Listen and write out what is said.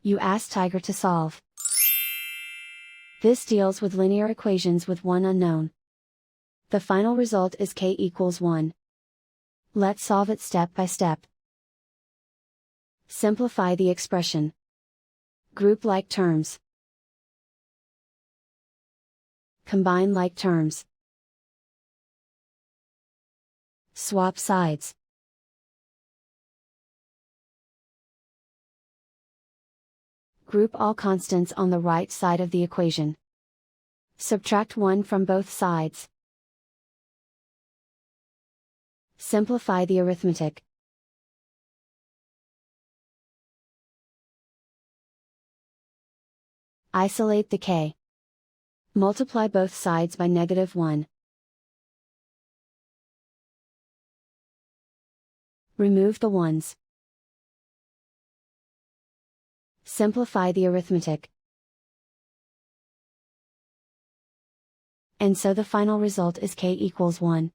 You ask Tiger to solve. This deals with linear equations with one unknown. The final result is k equals 1. Let's solve it step by step. Simplify the expression. Group like terms. Combine like terms. Swap sides. Group all constants on the right side of the equation. Subtract 1 from both sides. Simplify the arithmetic. Isolate the k. Multiply both sides by -1. Remove the ones. Simplify the arithmetic. And so the final result is k equals 1.